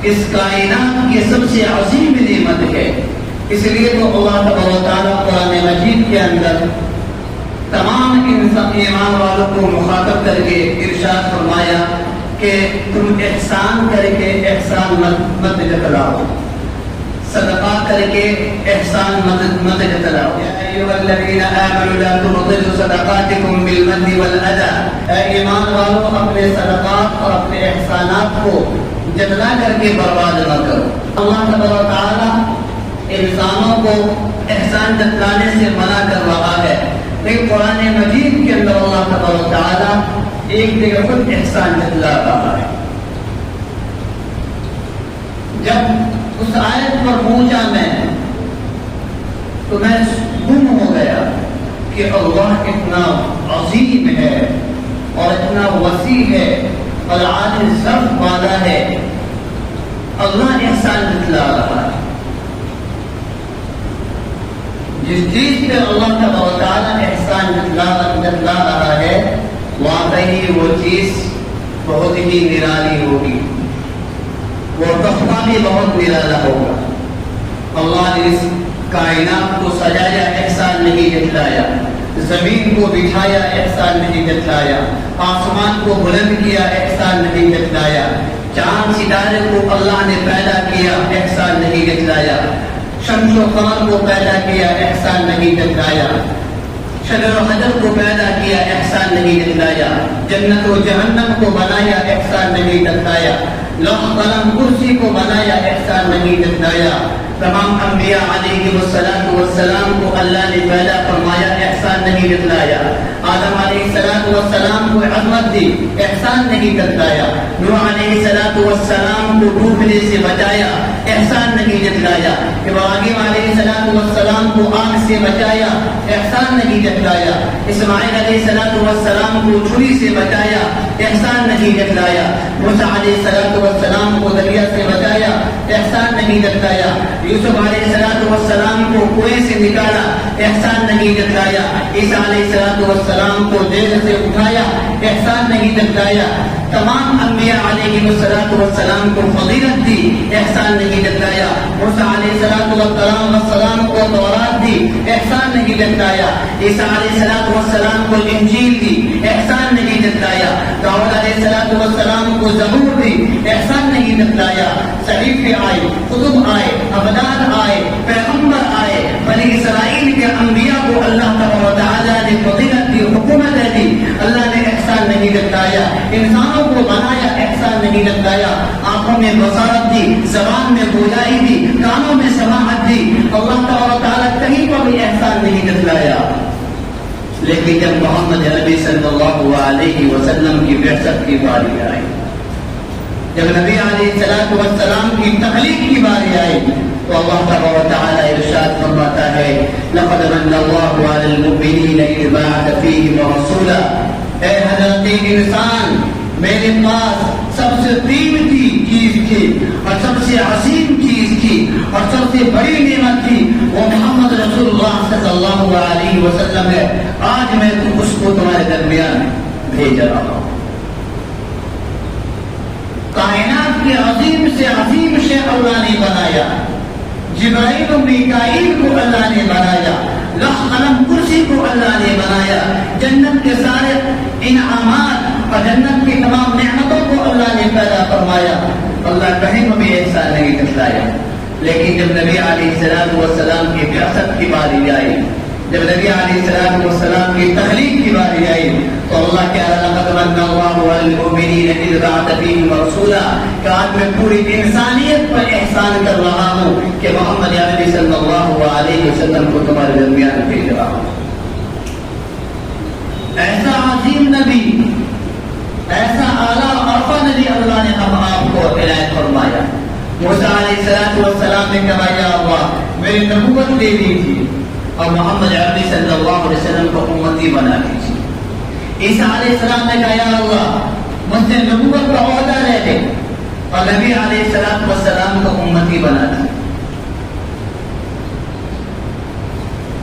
اس کائنات کی سب سے عظیم نعمت ہے. اس لیے تو اللہ تبارک و تعالیٰ قرآن مجید کے اندر تمام ایمان والوں کو مخاطب کر کے ارشاد فرمایا کہ تم احسان کر کے احسان مت جتلاؤ، صدقہ کر کے احسان مت جتلاؤ. یا ایھا الذین آمنوا لا تبطلوا صدقاتکم بالمن والاذی. اے ایمان والوں اپنے صدقات اور اپنے احسانات کو جتلا کر کے برباد نہ کرو. اللہ تبارک و تعالیٰ انسانوں کو احسان جتلانے سے منع کر رہا ہے، لیکن قرآن مجید کے اندر اللہ تبارک و تعالیٰ ایک جگہ خود احسان جتلا رہا ہے. جب اس آیت پر پہنچا میں تو میں گم ہو گیا کہ اللہ اتنا عظیم ہے اور اتنا وسیع ہے اور عالم ظرف والا ہے. اللہ احسان جتلا رہا ہے. جس چیز پہ اللہ تبارک و تعالیٰ احسان جتلا رہا ہے واقعی وہ چیز بہت ہی نرالی ہوگی، وہ تحفہ بھی بہت نرالا ہوگا. اللہ نے اس کائنات کو سجایا، احسان نہیں جتلایا. زمین کو بٹھایا، احسان نہیں جتلایا. آسمان کو بلند کیا، احسان نہیں جتلایا. چاند ستارے کو اللہ نے پیدا کیا، احسان نہیں جتلایا. شمس و قمر کو پیدا کیا، احسان نہیں جتلایا. شجر و حجر کو پیدا کیا، احسان نہیں جتلایا. جنت و جہنم کو بنایا، احسان نہیں جتلایا. لوح قلم کرسی کو بنایا، احسان نہیں جتلایا. تمام انبیاء علیہ السلام کو اللہ نے پیدا فرمایا، احسان نہیں جتلایا. آدم علیہ السلام کو عظمت دی، احسان نہیں جتلایا. نوح علیہ السلام کو ڈوبنے سے بچایا، احسان نہیں جتلایا. ابراہیم علیہ السلام کو آگ سے بچایا، احسان نہیں جتلایا. اسماعیل علیہ السلام کو چھری سے بچایا، احسان نہیں جتلایا. موسیٰ علیہ السلام کو دریا سے بچایا، احسان نہیں جتلایا. یوسف علیہ السلام کو کنویں سے نکالا، احسان نہیں جتلایا. عیسیٰ علیہ السلام کو جیل سے اٹھایا، احسان نہیں جتلایا. تمام انبیاء علیہ السلام کو فضیلت دی، احسان نہیں جتلایا. موسیٰ علیہ السلام کو تورات دی، احسان نہیں جتلایا. عیسیٰ علیہ السلام کو انجیل دی، احسان نہیں جتلایا. داؤد علیہ السلام کو زبور دی، احسان نہیں جتلایا. صحیفے آئے، کتب آئے، ابدال آئے، پیغمبر آئے. بنی اسرائیل کے انبیاء کو اللہ تبارک و تعالیٰ نے فضیلت دی، حکومت دی، اللہ نے احسان نہیں جتلایا. انسانوں کو بنایا، احسان نہیں جتلایا. آنکھوں میں بصارت دی، زبان میں گویائی دی، کانوں میں سماعت دی. اللہ تبارک و تعالیٰ کہیں پر بھی احسان نہیں جتلایا. لیکن جب محمد عربی صلی اللہ علیہ وسلم کی بعثت کی باری آئی، جب نبی علیہ السلام کی تخلیق کی باری آئی، تو اللہ تبارک و تعالی ارشاد فرماتا ہے لقد من اللہ علی المؤمنین اذ بعث فیہم رسولا. اے حضرت انسان، میرے پاس سب سے قیمتی چیز تھی اور سب سے عظیم چیز تھی اور سب سے بڑی نعمت تھی، وہ محمد رسول اللہ صلی اللہ علیہ وسلم ہے. آج میں اس کو تمہارے درمیان بھیج رہا ہوں. کائنات کے عظیم سے عظیم شے اللہ نے بنایا. جبرائیل و میکائیل کو اللہ نے بنایا. لوح قلم کرسی کو اللہ نے بنایا. جنت کے سارے انعامات اور جنت کی تمام نعمتوں کو اللہ نے پیدا فرمایا. اللہ کہیں بھی احسان نہیں جتلایا. لیکن جب نبی علیہ السلام کی بعثت کی باری آئی، جب نبی علیہ السلام کی تخلیق کی باری آئی، تو اللہ کہہ رہا لقد من اللہ علی المؤمنین اذ بعث فیہم رسولا، کہ آج میں پوری انسانیت پر احسان کر رہا ہوں کہ محمد عربی صلی اللہ علیہ وسلم کو تمہارے درمیان بھیج رہا ہوں. ایسا عظیم نبی، ایسا اعلیٰ عرفہ نبی اللہ نے ہم آپ کو عنایت فرمایا. موسیٰ علیہ السلام نے کہا یا اللہ میری نبوت دے دی تھی اور محمد عربی صلی اللہ علیہ وسلم کو امتی بنا دیجیے. عیسیٰ علیہ السلام نے کہا یا اللہ مجھ سے نبوت کا عہدہ لے لے اور نبی علیہ السلام کو امتی بنا دی.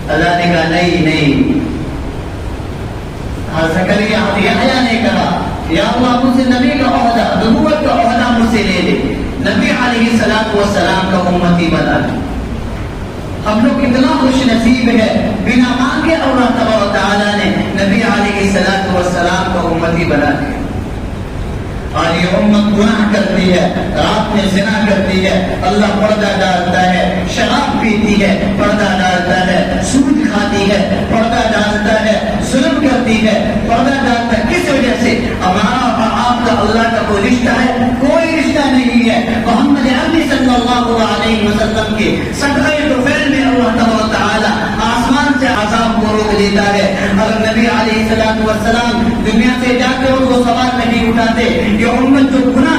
اللہ نے کہا نہیں. زکریا یحییٰ نے کہا یا اللہ مجھ سے نبی کا عہدہ، نبوت کا عہدہ مجھ سے لے لے، نبی علیہ السلام کا امتی بنا دے۔ ہم لوگ اتنا خوش نصیب ہے، بنا مانگے اللہ تبارک و تعالیٰ نے نبی علیہ السلام کا امتی بنا دیا۔ اور یہ امت گناہ کرتی ہے، رات میں زنا کرتی ہے، اللہ پردہ ڈالتا ہے، شراب پیتی ہے، پردہ ڈالتا ہے، سود کھاتی ہے، پردہ ڈالتا ہے، ظلم کرتی ہے، پردہ ڈالتا ہے۔ کس وجہ سے؟ ہمارا اور آپ کا اللہ کا کوئی رشتہ ہے؟ کوئی رشتہ نہیں ہے۔ محمد عربی صلی اللہ علیہ وسلم کے صدقہ طفیل میں اللہ تبارک و تعالیٰ آسمان سے عذاب کو روک دیتا ہے۔ اگر نبی علیہ السلام دنیا سے جاتے اور وہ سوال نہیں اٹھاتے، یہ امت جو گناہ